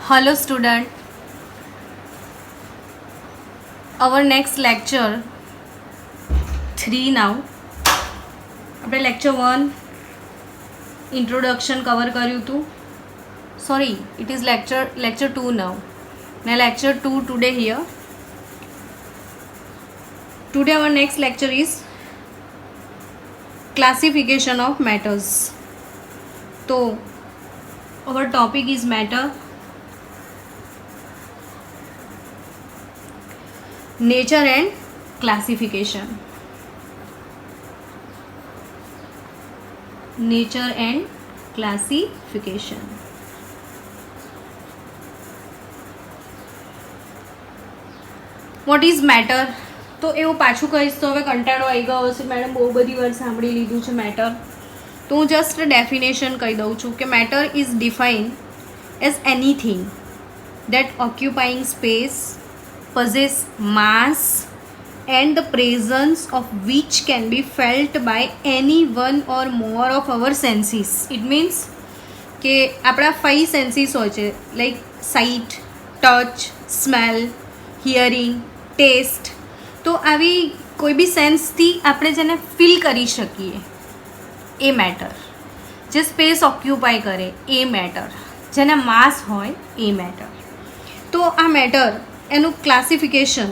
Hello student, our next lecture 3 now. આપણે lecture 1 introduction cover કર્યું હતું. Sorry, it is lecture 2 now. Now lecture 2 today here. Today our next lecture is classification of matters. So our topic is matter. Nature and classification. Nature and classification. What is matter? તો એવું પાછું કહીશ તો હવે કંટાળો આવી ગયો હશે મેડમ, બહુ બધી વાર સાંભળી લીધું છે મેટર. તો હું જસ્ટ ડેફિનેશન કહી દઉં છું કે matter is defined as anything that occupying space, possess mass and the presence of which can be felt by any one or more of our senses. It means કે આપણા 5 senses હોય છે, like sight, touch, smell, hearing, taste. તો આવી કોઈ બી સેન્સથી આપણે જેને feel કરી શકીએ એ મેટર. જે સ્પેસ ઓક્યુપાય કરે એ મેટર, જેના માસ હોય એ મેટર. તો આ મેટર એનું ક્લાસિફિકેશન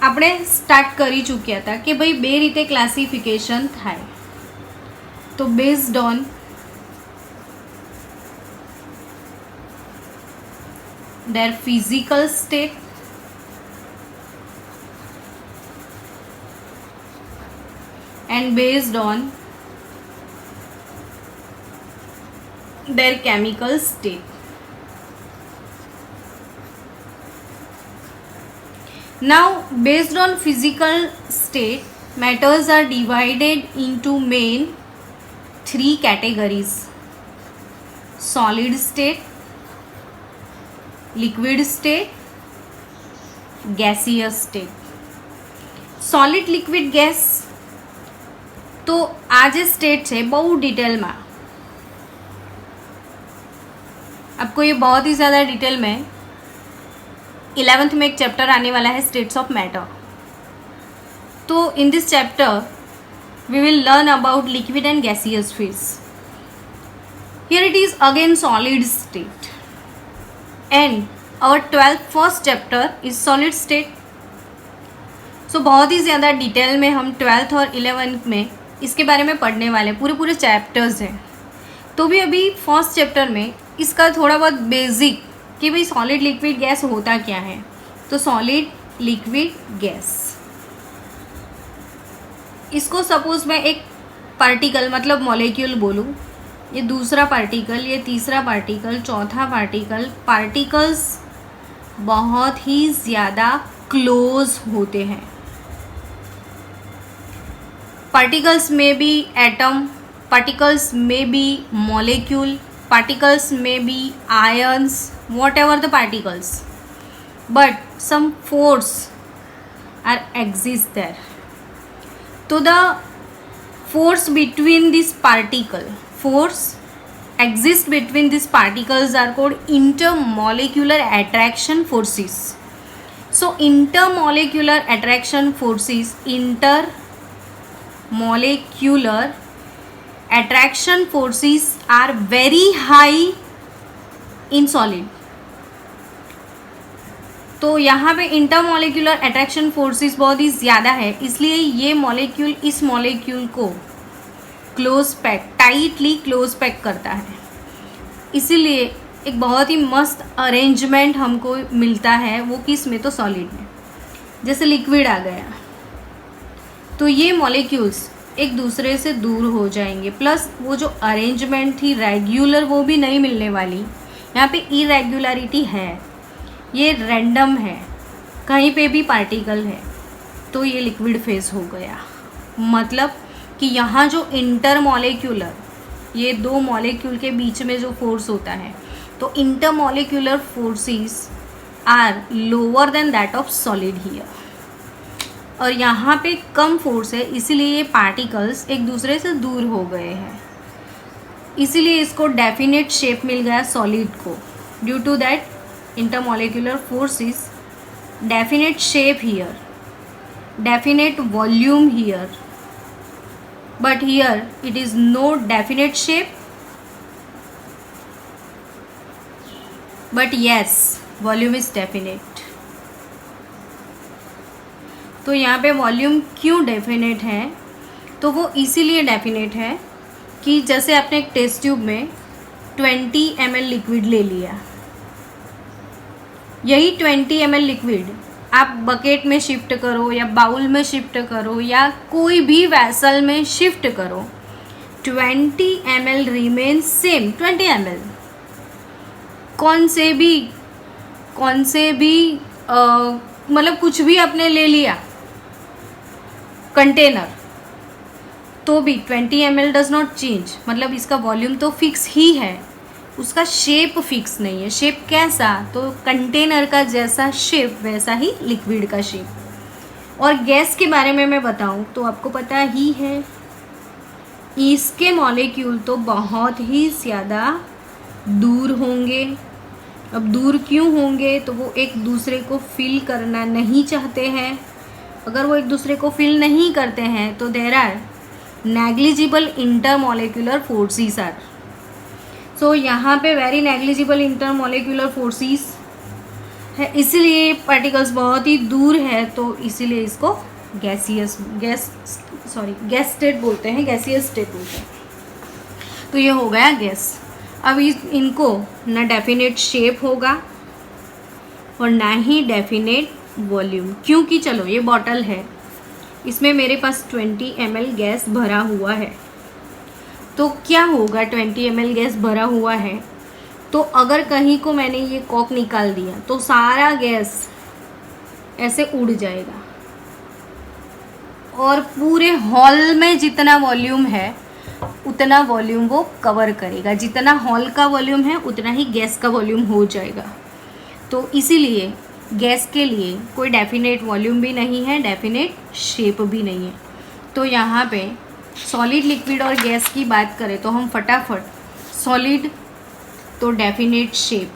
આપણે સ્ટાર્ટ કરી ચૂક્યા હતા કે ભાઈ બે રીતે ક્લાસિફિકેશન થાય. તો based on their physical state, and based on their chemical state. Now, based on physical state, matters are divided into main 3 categories: solid state, liquid state, gaseous state. Solid, liquid, gas. तो आज state है बहुत detail में, आपको ये बहुत ही ज़्यादा डिटेल में 11th में एक चैप्टर आने वाला है, स्टेट्स ऑफ मैटर. तो in this chapter we will learn about liquid and gaseous phase. Here it is again solid state and our 12th first chapter is solid state. So बहुत ही ज़्यादा detail में हम 12th और 11th में इसके बारे में पढ़ने वाले, पूरे चैप्टर्स हैं. तो भी अभी फर्स्ट चैप्टर में इसका थोड़ा बहुत बेसिक कि भाई सॉलिड लिक्विड गैस होता क्या है. तो सॉलिड लिक्विड गैस, इसको सपोज मैं एक पार्टिकल मतलब मॉलिक्यूल बोलूँ, ये दूसरा पार्टिकल, ये तीसरा पार्टिकल, चौथा पार्टिकल. पार्टिकल्स बहुत ही ज़्यादा क्लोज होते हैं. particles may be atom, particles may be molecule, particles may be ions, whatever the particles, but some force are exist there. So the force between this particle, force exist between these particles are called intermolecular attraction forces. So intermolecular attraction forces, intermolecular attraction forces are very high in solid. तो यहाँ पे intermolecular attraction forces बहुत ही ज़्यादा है, इसलिए ये molecule इस मॉलिक्यूल को close pack, tightly close pack करता है. इसीलिए एक बहुत ही मस्त अरेंजमेंट हमको मिलता है. वो किस में? तो सॉलिड में. जैसे लिक्विड आ गया तो ये मॉलिक्यूल्स एक दूसरे से दूर हो जाएंगे, प्लस वो जो अरेंजमेंट थी रेगुलर वो भी नहीं मिलने वाली. यहाँ पे इरेगुलरिटी है, ये रैंडम है, कहीं पे भी पार्टिकल है. तो ये लिक्विड फेज हो गया. मतलब कि यहाँ जो इंटरमॉलिक्यूलर, ये दो मॉलिक्यूल के बीच में जो फोर्स होता है, तो intermolecular forces are lower than that of solid here. और यहाँ पे कम फोर्स है, इसीलिए ये पार्टिकल्स एक दूसरे से दूर हो गए हैं. इसीलिए इसको डेफिनेट शेप मिल गया सॉलिड को. Due to that intermolecular forces, definite shape here, definite volume here, but here it is no definite shape, but yes volume is definite. तो यहाँ पे वॉल्यूम क्यों डेफिनेट है? तो वो इसीलिए डेफिनेट है कि जैसे आपने एक टेस्ट ट्यूब में 20 ml लिक्विड ले लिया, यही 20 ml लिक्विड आप बकेट में शिफ्ट करो या बाउल में शिफ्ट करो या कोई भी वैसल में शिफ्ट करो, 20 ml रिमेन सेम 20 ml। कौन से भी मतलब कुछ भी आपने ले लिया कंटेनर, तो भी 20 ml डज नॉट चेंज, मतलब इसका वॉल्यूम तो फिक्स ही है, उसका शेप फिक्स नहीं है। शेप कैसा? तो कंटेनर का जैसा शेप वैसा ही लिक्विड का शेप। और गैस के बारे में मैं बताऊं तो आपको पता ही है, इसके मॉलिक्यूल तो बहुत ही ज़्यादा दूर होंगे। अब दूर क्यों होंगे? तो वो एक दूसरे को फिल करना नहीं चाहते हैं। अगर वो एक दूसरे को फिल नहीं करते हैं तो there are negligible intermolecular forces are. So यहाँ पे वेरी नेग्लिजिबल इंटरमॉलिक्यूलर फोर्सेस है, इसीलिए पार्टिकल्स बहुत ही दूर है, तो इसीलिए इसको गैस स्टेट बोलते हैं, गैसियस स्टेट बोलते हैं। तो ये हो गया गैस। अब इनको ना डेफिनेट शेप होगा और ना ही डेफिनेट वॉल्यूम, क्योंकि चलो ये बॉटल है, इसमें मेरे पास 20 ml गैस भरा हुआ है। तो क्या होगा? 20 ml गैस भरा हुआ है, तो अगर कहीं को मैंने ये कॉक निकाल दिया तो सारा गैस ऐसे उड़ जाएगा और पूरे हॉल में जितना वॉल्यूम है उतना वॉल्यूम वो कवर करेगा। जितना हॉल का वॉल्यूम है उतना ही गैस का वॉल्यूम हो जाएगा। तो इसीलिए गैस के लिए कोई डेफिनेट वॉल्यूम भी नहीं है, डेफिनेट शेप भी नहीं है। तो यहाँ पे सॉलिड, लिक्विड और गैस की बात करें तो हम फटाफट, सॉलिड तो definite shape,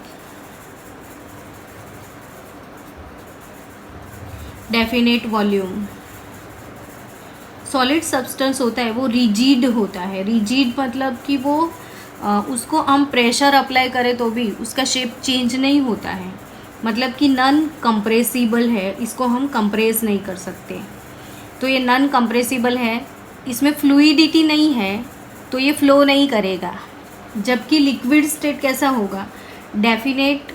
definite volume. Solid substance होता है वो रिजिड होता है। रिजिड मतलब कि वो उसको हम प्रेशर अप्लाई करें तो भी उसका शेप चेंज नहीं होता है, मतलब कि नॉन कंप्रेसिबल है, इसको हम कंप्रेस नहीं कर सकते। तो ये नॉन कंप्रेसिबल है, इसमें फ्लूइडिटी नहीं है, तो ये फ्लो नहीं करेगा। जबकि लिक्विड स्टेट कैसा होगा? डेफिनेट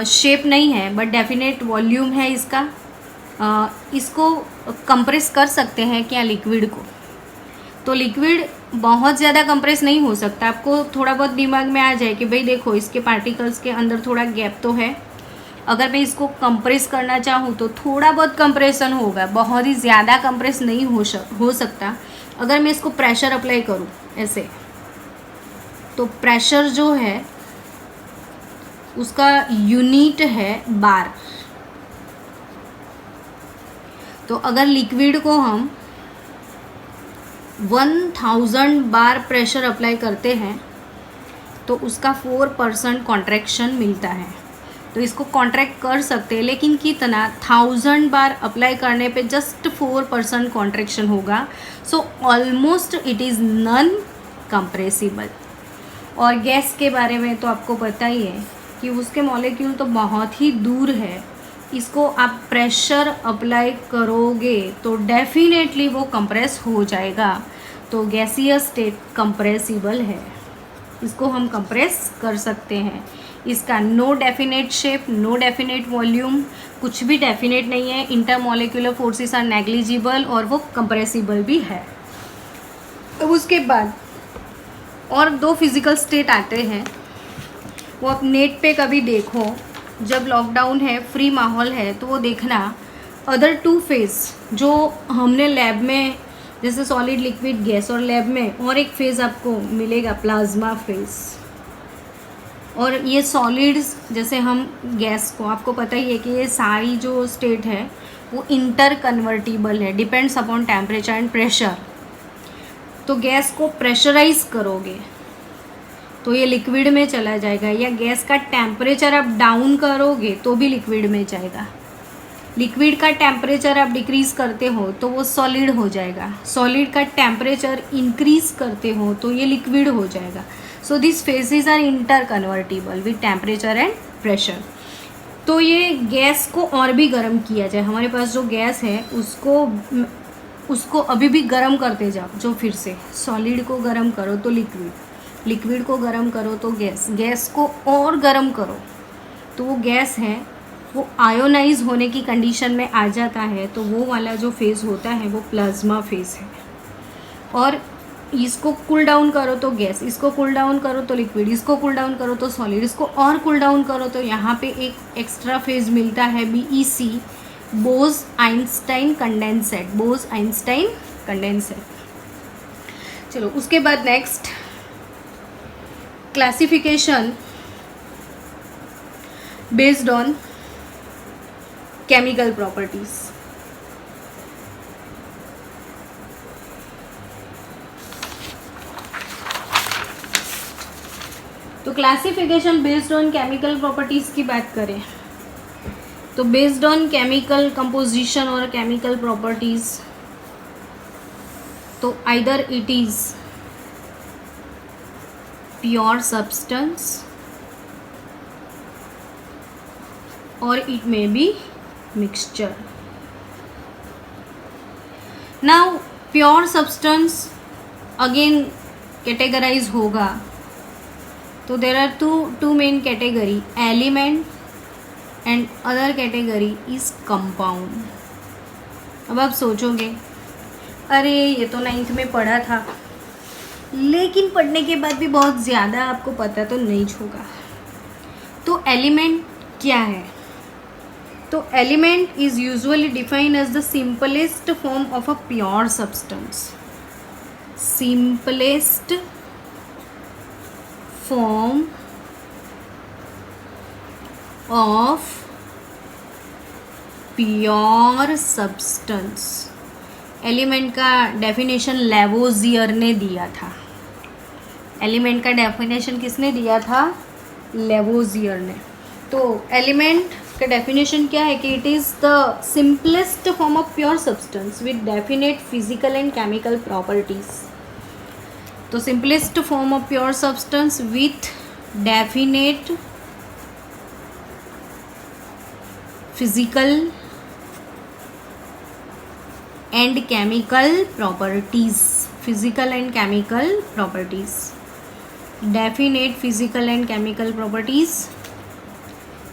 शेप नहीं है बट डेफिनेट वॉल्यूम है इसका। इसको कंप्रेस कर सकते हैं क्या लिक्विड को? तो लिक्विड बहुत ज़्यादा कंप्रेस नहीं हो सकता। आपको थोड़ा बहुत दिमाग में आ जाए कि भाई देखो इसके पार्टिकल्स के अंदर थोड़ा गैप तो है, अगर मैं इसको कंप्रेस करना चाहूँ तो थोड़ा बहुत कंप्रेशन होगा, बहुत ही ज़्यादा कंप्रेस नहीं हो सकता। अगर मैं इसको प्रेशर अप्लाई करूँ ऐसे, तो प्रेशर जो है उसका यूनिट है बार। तो अगर लिक्विड को हम 1000 बार प्रेशर अप्लाई करते हैं तो उसका 4% कॉन्ट्रैक्शन मिलता है। तो इसको कॉन्ट्रैक्ट कर सकते हैं, लेकिन कितना? 1000 बार अप्लाई करने पे जस्ट 4% कॉन्ट्रैक्शन होगा। So almost it is non compressible. और गैस के बारे में तो आपको पता ही है कि उसके मॉलिक्यूल तो बहुत ही दूर है, इसको आप प्रेशर अप्लाई करोगे तो डेफिनेटली वो कंप्रेस हो जाएगा। तो गैसियस स्टेट कंप्रेसिबल है, इसको हम कंप्रेस कर सकते हैं। इसका no definite shape, no definite volume, कुछ भी डेफिनेट नहीं है। इंटरमॉलिक्यूलर फोर्सेस आर नेग्लिजिबल और वो कंप्रेसिबल भी है। अब उसके बाद और 2 फिजिकल स्टेट आते हैं, वो आप नेट पे कभी देखो, जब लॉकडाउन है, फ्री माहौल है, तो वो देखना अदर 2 फेज जो हमने लैब में, जैसे सॉलिड, लिक्विड, गैस, और लैब में और एक फेज़ आपको मिलेगा प्लाज्मा फेज। और ये सॉलिड्स, जैसे हम गैस को, आपको पता ही है कि ये सारी जो स्टेट है वो इंटर कन्वर्टिबल है, depends upon temperature and pressure. तो गैस को प्रेशराइज करोगे तो ये लिक्विड में चला जाएगा, या गैस का टेम्परेचर आप डाउन करोगे तो भी लिक्विड में जाएगा। लिक्विड का टेम्परेचर आप डिक्रीज़ करते हो तो वो सॉलिड हो जाएगा। सॉलिड का टेम्परेचर इंक्रीज करते हो तो ये लिक्विड हो जाएगा। So this phases are interconvertible with temperature and pressure. तो ये गैस को और भी गर्म किया जाए, हमारे पास जो गैस है उसको अभी भी गर्म करते जाओ। जो फिर से सॉलिड को गर्म करो तो लिक्विड, लिक्विड को गर्म करो तो गैस, गैस को और गर्म करो तो वो गैस है वो आयोनाइज होने की कंडीशन में आ जाता है। तो वो वाला जो फेज़ होता है वो प्लाज्मा फेज़ है। और इसको कूल डाउन करो तो गैस, इसको कूल डाउन करो तो लिक्विड, इसको कूल डाउन करो तो सॉलिड, इसको और कूल डाउन करो तो यहाँ पे एक एक्स्ट्रा फेज़ मिलता है BEC, Bose Einstein condensate, Bose Einstein condensate. चलो उसके बाद next classification based on chemical properties. तो classification based on chemical properties की बात करें तो बेस्ड ऑन केमिकल कंपोजिशन और केमिकल प्रॉपर्टीज, तो either it is pure substance और it may be mixture. Now pure substance again categorize होगा तो there are two main category, element and other category is compound. अब आप सोचोगे अरे ये तो 9th में पढ़ा था, लेकिन पढ़ने के बाद भी बहुत ज़्यादा आपको पता तो नहीं होगा। तो एलिमेंट क्या है? तो element is usually defined as the simplest form of a pure substance, simplest form of pure substance. Element का डेफिनेशन लेवोजियर ने दिया था। एलिमेंट का डेफिनेशन किसने दिया था? लेवोजियर ने। तो एलिमेंट का डेफिनेशन क्या है कि it is the simplest form of pure substance with definite physical and chemical properties. तो simplest form of pure substance with definite physical and chemical properties, physical and chemical properties, definite physical and chemical properties.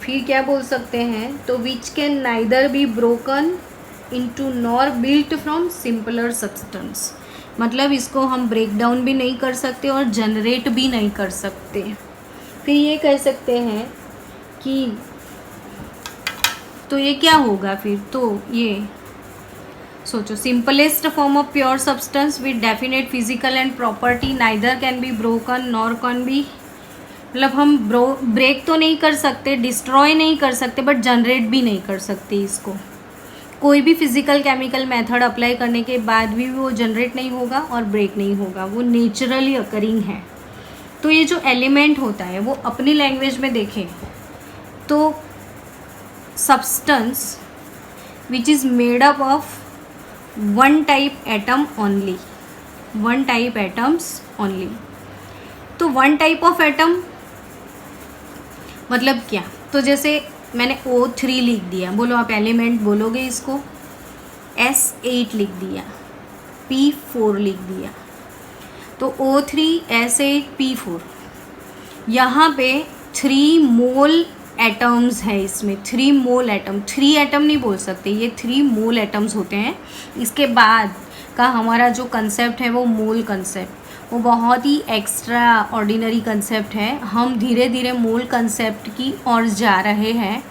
फिर क्या बोल सकते हैं? तो which can neither be broken into nor built from simpler substance. मतलब इसको हम break down भी नहीं कर सकते और जनरेट भी नहीं कर सकते। फिर ये कह सकते हैं कि तो ये क्या होगा फिर? तो ये सोचो, simplest form of pure substance with definite physical and property neither can be broken nor can be, मतलब हम ब्रेक तो नहीं कर सकते, डिस्ट्रॉय नहीं कर सकते, बट जनरेट भी नहीं कर सकते। इसको कोई भी फिजिकल केमिकल मेथड अप्लाई करने के बाद भी वो जनरेट नहीं होगा और ब्रेक नहीं होगा, वो नेचुरली अकरिंग है। तो ये जो एलिमेंट होता है वो अपनी लैंग्वेज में देखें तो substance which is made up of one type atom only, one type atoms only। तो one type of atom मतलब क्या? तो जैसे मैंने O3 लिख दिया, बोलो आप एलिमेंट बोलोगे इसको, S8 लिख दिया, P4 लिख दिया, तो O3 S8 P4, यहाँ पे 3 मोल एटम्स है इसमें, 3 मोल एटम, 3 एटम नहीं बोल सकते, ये 3 मोल एटम्स होते हैं। इसके बाद का हमारा जो कंसेप्ट है वो मोल कंसेप्ट, वो बहुत ही एक्स्ट्रा ऑर्डिनरी कंसेप्ट है। हम धीरे धीरे मोल कंसेप्ट की ओर जा रहे हैं।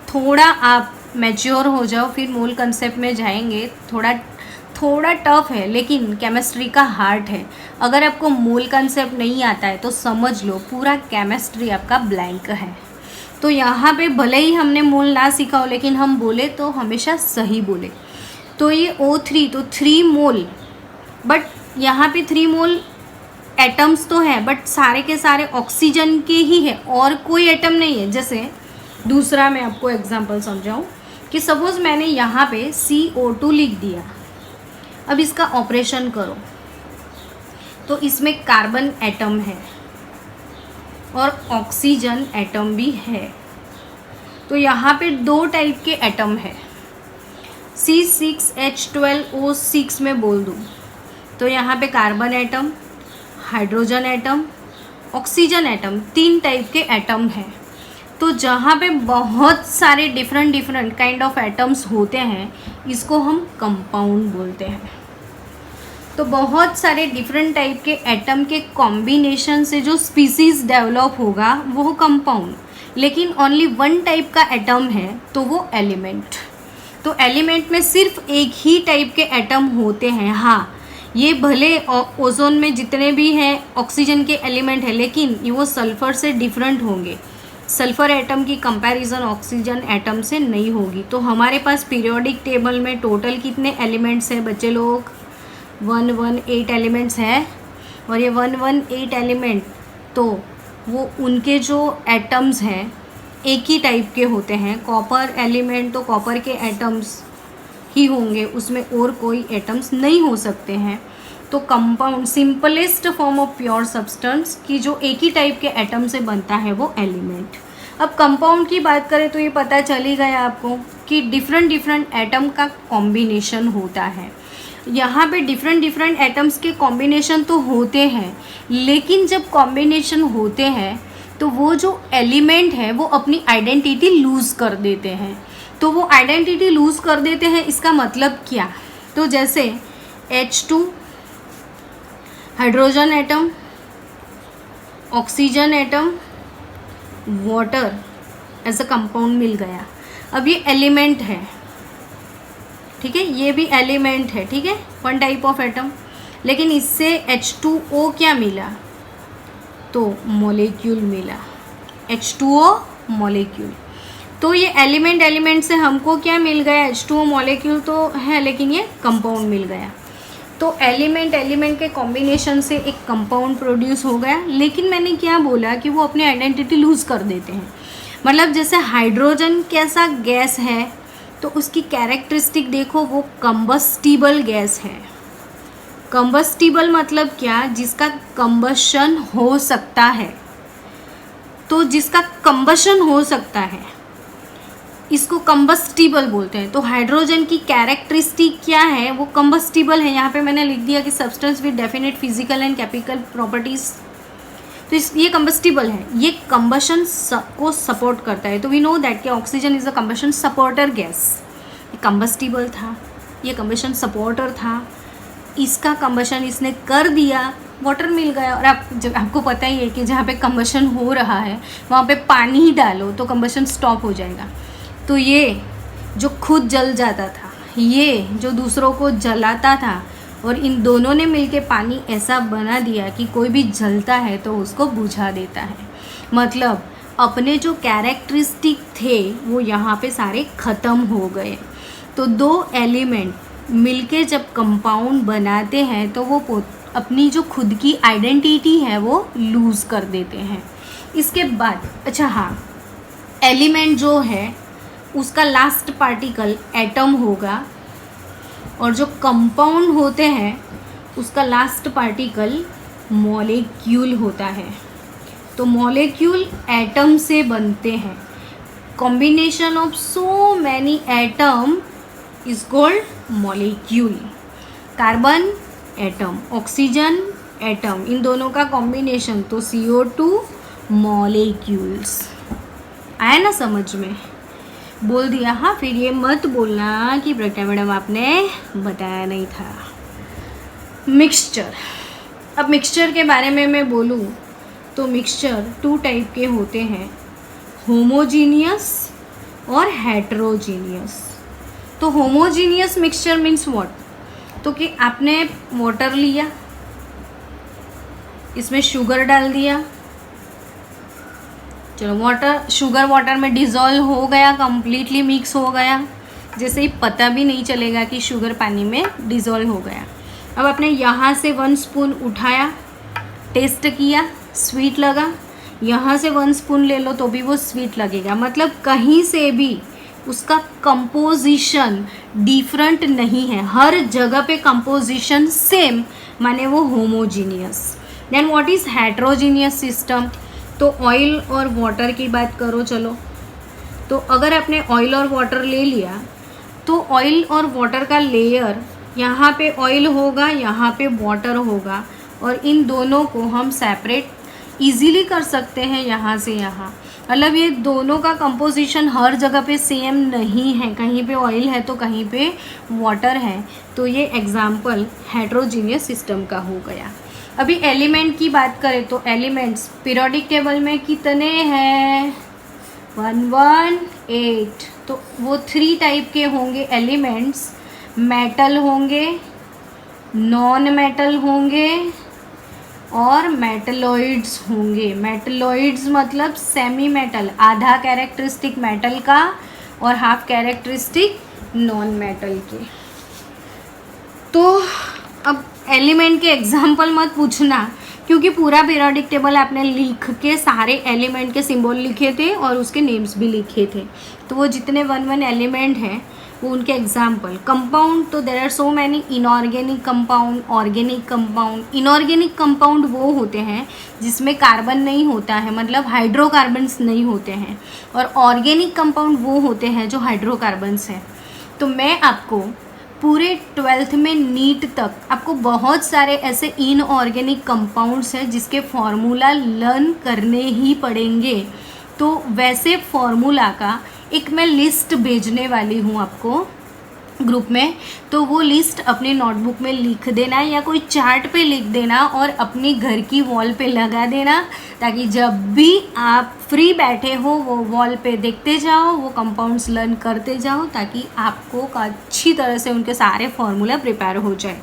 थोड़ा आप मैच्योर हो जाओ फिर मोल कंसेप्ट में जाएंगे। थोड़ा टफ है लेकिन केमिस्ट्री का हार्ट है। अगर आपको मोल कंसेप्ट नहीं आता है तो समझ लो पूरा केमिस्ट्री आपका ब्लैंक है। तो यहाँ पे भले ही हमने मोल ना सीखा हो लेकिन हम बोले तो हमेशा सही बोले। तो ये O3 तो 3 मोल, बट यहाँ पे 3 मोल एटम्स तो है बट सारे के सारे ऑक्सीजन के ही है और कोई एटम नहीं है। जैसे दूसरा मैं आपको एग्जांपल समझाऊं कि सपोज मैंने यहाँ पे CO2 लिख दिया, अब इसका ऑपरेशन करो तो इसमें कार्बन एटम है और ऑक्सीजन एटम भी है। तो यहाँ पे 2 टाइप के एटम है। C6H12O6 में बोल दूँ तो यहाँ पे carbon atom, hydrogen atom, oxygen atom, 3 type के एटम हैं। तो जहाँ पे बहुत सारे डिफरेंट काइंड ऑफ एटम्स होते हैं इसको हम कंपाउंड बोलते हैं। तो बहुत सारे डिफरेंट टाइप के एटम के कॉम्बिनेशन से जो स्पीसीज डेवलप होगा वो कंपाउंड, लेकिन ओनली 1 टाइप का एटम है तो वो एलिमेंट। तो एलिमेंट में सिर्फ एक ही टाइप के एटम होते हैं। हाँ, ये भले ओजोन में जितने भी हैं ऑक्सीजन के एलिमेंट है लेकिन वो सल्फर से डिफरेंट होंगे। सल्फर एटम की कंपैरिजन ऑक्सीजन एटम से नहीं होगी। तो हमारे पास पीरियोडिक टेबल में टोटल कितने एलिमेंट्स हैं बच्चे लोग? 118 एलिमेंट्स हैं। और ये 118 एलिमेंट तो वो उनके जो एटम्स हैं एक ही टाइप के होते हैं। कॉपर एलिमेंट तो कॉपर के एटम्स ही होंगे, उसमें और कोई एटम्स नहीं हो सकते हैं। तो compound simplest form of pure substance की जो एक ही टाइप के एटम से बनता है वो एलिमेंट। अब कंपाउंड की बात करें तो ये पता चल ही गया आपको कि डिफरेंट एटम का कॉम्बिनेशन होता है। यहाँ पे डिफरेंट एटम्स के कॉम्बिनेशन तो होते हैं, लेकिन जब कॉम्बिनेशन होते हैं तो वो जो एलिमेंट है वो अपनी आइडेंटिटी लूज़ कर देते हैं। तो वो आइडेंटिटी लूज़ कर देते हैं, इसका मतलब क्या? तो जैसे H2 hydrogen atom, oxygen atom, water as a compound मिल गया। अब ये एलिमेंट है, ठीक है, ये भी एलिमेंट है, ठीक है, 1 टाइप ऑफ एटम। लेकिन इससे H2O क्या मिला? तो मॉलिक्यूल मिला, H2O मॉलिक्यूल। तो ये एलिमेंट से हमको क्या मिल गया? H2O मॉलिक्यूल तो है लेकिन ये कंपाउंड मिल गया। तो एलिमेंट के कॉम्बिनेशन से एक कंपाउंड प्रोड्यूस हो गया। लेकिन मैंने क्या बोला कि वो अपनी आइडेंटिटी लूज़ कर देते हैं। मतलब जैसे हाइड्रोजन कैसा गैस है तो उसकी कैरेक्टरिस्टिक देखो, वो कंबस्टिबल गैस है। कंबस्टिबल मतलब क्या? जिसका कंबशन हो सकता है। तो जिसका कंबशन हो सकता है इसको कंबस्टिबल बोलते हैं। तो हाइड्रोजन की कैरेक्टरिस्टिक क्या है? वो कंबस्टिबल है। यहाँ पे मैंने लिख दिया कि substance with definite physical and chemical properties. तो ये कंबस्टिबल है, ये कंबशन को सपोर्ट करता है। तो वी नो दैट कि oxygen is a combustion supporter gas. ये कंबस्टिबल था, ये कंबशन सपोर्टर था, इसका कंबशन इसने कर दिया, वाटर मिल गया। और आपको पता ही है कि जहाँ पे कंबशन हो रहा है वहाँ पे पानी ही डालो तो कंबशन स्टॉप हो जाएगा। तो ये जो खुद जल जाता था, ये जो दूसरों को जलाता था, और इन दोनों ने मिलके पानी ऐसा बना दिया कि कोई भी जलता है तो उसको बुझा देता है। मतलब अपने जो कैरेक्टरिस्टिक थे वो यहाँ पे सारे ख़त्म हो गए। तो 2 एलिमेंट मिलके जब कंपाउंड बनाते हैं तो वो अपनी जो खुद की आइडेंटिटी है वो लूज़ कर देते हैं। इसके बाद अच्छा हाँ, एलिमेंट जो है उसका लास्ट पार्टिकल एटम होगा और जो कंपाउंड होते हैं उसका लास्ट पार्टिकल मॉलिक्यूल होता है। तो मॉलिक्यूल एटम से बनते हैं। Combination of so many atom is called molecule. Carbon atom, oxygen atom, इन दोनों का कॉम्बिनेशन तो CO2 मॉलिक्यूल्स। आया ना समझ में? बोल दिया। हाँ, फिर ये मत बोलना कि प्रज्ञा मैडम आपने बताया नहीं था। मिक्सचर। अब मिक्सचर के बारे में मैं बोलूँ तो मिक्सचर 2 टाइप के होते हैं, होमोजीनियस और हेट्रोजीनियस। तो होमोजीनियस मिक्सचर मीन्स व्हाट? तो कि आपने वाटर लिया, इसमें शुगर डाल दिया, चलो शुगर वाटर में डिज़ोल्व हो गया, कम्प्लीटली मिक्स हो गया, जैसे ही पता भी नहीं चलेगा कि शुगर पानी में डिज़ोल्व हो गया। अब आपने यहाँ से 1 स्पून उठाया टेस्ट किया, स्वीट लगा, यहाँ से 1 स्पून ले लो तो भी वो स्वीट लगेगा। मतलब कहीं से भी उसका कंपोजिशन डिफरेंट नहीं है, हर जगह पे कंपोजिशन सेम, माने वो homogeneous. Then what is heterogeneous system? तो ऑयल और वाटर की बात करो चलो। तो अगर आपने ऑयल और वाटर ले लिया तो ऑयल और वाटर का लेयर, यहाँ पे ऑयल होगा, यहाँ पे वाटर होगा, और इन दोनों को हम सेपरेट इजीली कर सकते हैं यहाँ से यहाँ। मतलब ये दोनों का कंपोजिशन हर जगह पे सेम नहीं है, कहीं पे ऑयल है तो कहीं पे वाटर है। तो ये एग्जाम्पल हेट्रोजीनियस सिस्टम का हो गया। अभी एलिमेंट की बात करें तो एलिमेंट्स पीरियोडिक टेबल में कितने हैं? 118। तो वो 3 टाइप के होंगे एलिमेंट्स, मेटल होंगे, नॉन मेटल होंगे और मेटलॉइड्स होंगे। मेटलॉइड्स मतलब सेमी मेटल, आधा कैरेक्टरिस्टिक मेटल का और हाफ कैरेक्टरिस्टिक नॉन मेटल के। तो अब एलिमेंट के एग्जाम्पल मत पूछना, क्योंकि पूरा पीरियोडिक टेबल आपने लिख के सारे एलिमेंट के सिंबल लिखे थे और उसके नेम्स भी लिखे थे। तो वो जितने 1 एलिमेंट हैं वो उनके एग्जाम्पल। कंपाउंड, तो there are so many inorganic compound, organic compound. Inorganic compound वो होते हैं जिसमें कार्बन नहीं होता है, मतलब हाइड्रोकार्बन्स नहीं होते हैं, और ऑर्गेनिक कंपाउंड वो होते हैं जो हाइड्रोकार्बन्स हैं। तो मैं आपको पूरे 12th में नीट तक आपको बहुत सारे ऐसे इनऑर्गेनिक कंपाउंड्स हैं जिसके फॉर्मूला लर्न करने ही पड़ेंगे। तो वैसे फॉर्मूला का एक मैं लिस्ट भेजने वाली हूँ आपको ग्रुप में, तो वो लिस्ट अपनी नोटबुक में लिख देना या कोई चार्ट पे लिख देना और अपनी घर की वॉल पे लगा देना, ताकि जब भी आप फ्री बैठे हो वो वॉल पे देखते जाओ, वो कंपाउंड्स लर्न करते जाओ, ताकि आपको अच्छी तरह से उनके सारे फॉर्मूला प्रिपेयर हो जाए।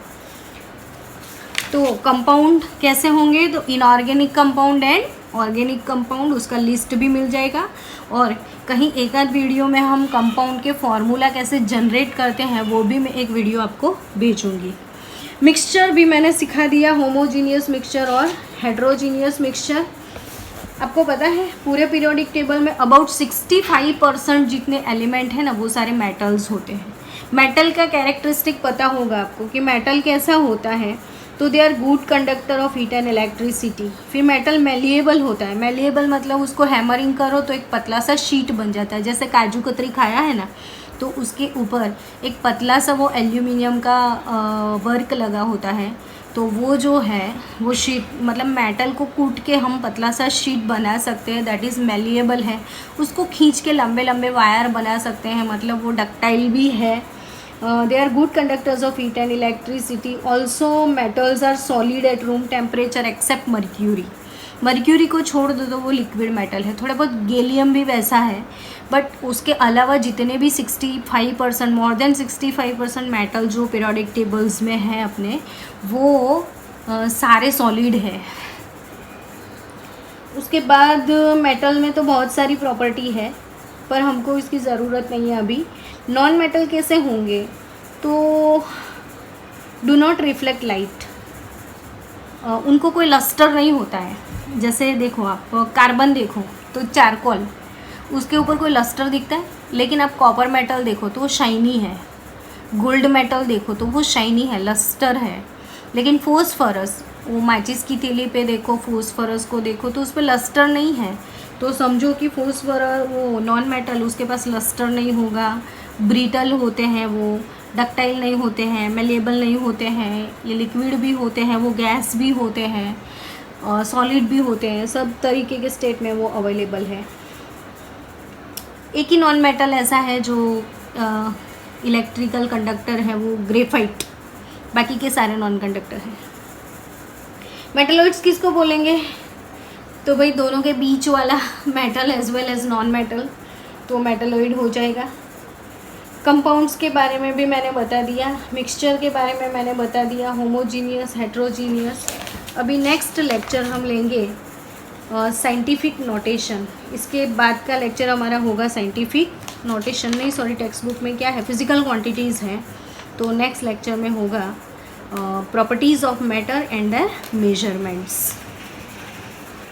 तो कंपाउंड कैसे होंगे? तो inorganic compound and organic compound, उसका लिस्ट भी मिल जाएगा। और कहीं एक आध वीडियो में हम कंपाउंड के फॉर्मूला कैसे जनरेट करते हैं वो भी मैं एक वीडियो आपको भेजूंगी। मिक्सचर भी मैंने सिखा दिया, होमोजीनियस मिक्सचर और हेट्रोजीनियस मिक्सचर। आपको पता है पूरे पीरियोडिक टेबल में अबाउट 65% जितने एलिमेंट हैं ना वो सारे मेटल्स होते हैं। मेटल का कैरेक्टरिस्टिक पता होगा आपको कि मेटल कैसा होता है। तो they are good conductor of heat and electricity. फिर मेटल मेलिएबल होता है। मेलिएबल मतलब उसको हैमरिंग करो तो एक पतला सा शीट बन जाता है। जैसे काजू कतरी खाया है ना, तो उसके ऊपर एक पतला सा वो एल्यूमिनियम का वर्क लगा होता है। तो वो जो है वो शीट, मतलब मेटल को कूट के हम पतला सा शीट बना सकते हैं, दैट इज़ मेलिएबल है। उसको खींच के लंबे लंबे वायर बना सकते हैं, मतलब वो डक्टाइल भी है। They are good conductors of heat and electricity. Also metals are solid at room temperature except mercury. Mercury को छोड़ दो तो वो लिक्विड मेटल है। थोड़ा बहुत गैलियम भी वैसा है, बट उसके अलावा जितने भी 65%, मोर देन 65% मेटल जो पीरियोडिक टेबल्स में है अपने, वो सारे सॉलिड है। उसके बाद मेटल में तो बहुत सारी प्रॉपर्टी है पर हमको इसकी ज़रूरत नहीं है अभी। नॉन मेटल कैसे होंगे? तो डू नॉट रिफ्लेक्ट लाइट, उनको कोई लस्टर नहीं होता है। जैसे देखो आप कार्बन देखो तो चारकोल, उसके ऊपर कोई लस्टर दिखता है, लेकिन आप कॉपर मेटल देखो तो वो शाइनी है। गोल्ड मेटल देखो तो वो शाइनी है, लस्टर है। लेकिन फोस्फरस, वो माचिस की तीली पे देखो, फोस्फरस को देखो तो उस पर लस्टर नहीं है। तो समझो कि फोस्फरस वो नॉन मेटल, उसके पास लस्टर नहीं होगा, ब्रिटल होते हैं, वो डक्टाइल नहीं होते हैं, मेलेबल नहीं होते हैं। ये लिक्विड भी होते हैं, वो गैस भी होते हैं, सॉलिड भी होते हैं, सब तरीके के स्टेट में वो अवेलेबल है। एक ही नॉन मेटल ऐसा है जो इलेक्ट्रिकल कंडक्टर है, वो ग्रेफाइट, बाकी के सारे नॉन कंडक्टर हैं। मेटलॉइड्स किसको बोलेंगे? तो भाई दोनों के बीच वाला metal as well as non metal, तो मेटलॉइड हो जाएगा। कंपाउंड्स के बारे में भी मैंने बता दिया, मिक्सचर के बारे में मैंने बता दिया, होमोजीनियस, हेट्रोजीनियस। अभी नेक्स्ट लेक्चर हम लेंगे साइंटिफिक नोटेशन। इसके बाद का लेक्चर हमारा होगा साइंटिफिक नोटेशन नहीं, सॉरी टेक्स्ट बुक में क्या है, फिजिकल क्वांटिटीज़ हैं। तो नेक्स्ट लेक्चर में होगा properties of matter and their measurements.